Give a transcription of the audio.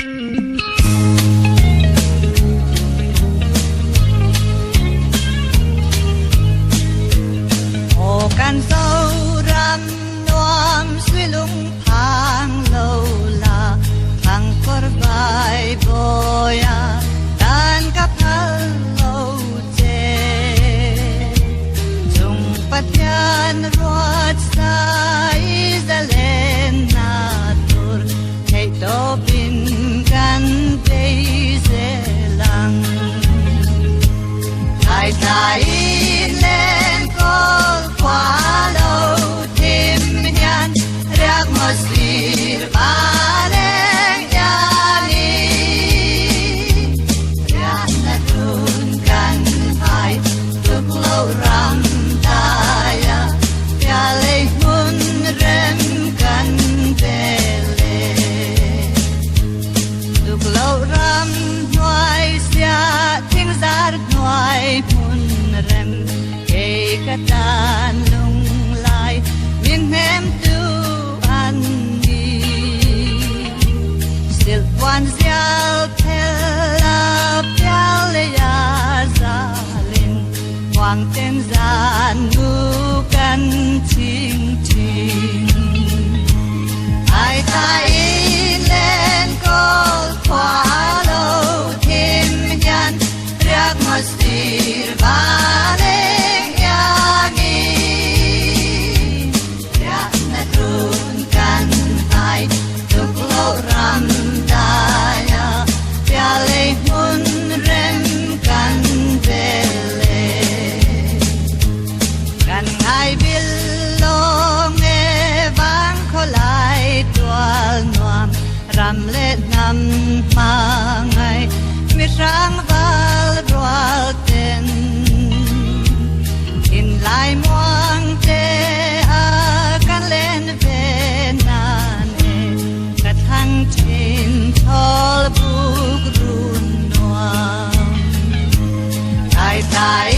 กันเศร้ารำนวมสวยลุงพางโลลาทางกอร์บายบอยาdan kapal laute jung patyan ruat sai zalen natur hei topin kan peiselang thai thai len kol kwalo tim hian riak mosir baleng yani tuk lâu ram daya piale hun rem kan tele tuk lâu ram nuai sia thing zar nuai hun rem ke katan lung lai min hem tu an ni sil wan zial phela piale ya za Hoàng tên gian ngu căn chinh chinh ai ta lên col khóa lâu thêm nhân riak masir baleng yani riak na trun kan ai tuk lâu ram daya piale hun rem kan bele ai bilong e vang kholai tual nuam ram le nam mangai mi rang val roal ten in lai muang te a kan len ve nan e ka thang chin thol buk run nuam ai tai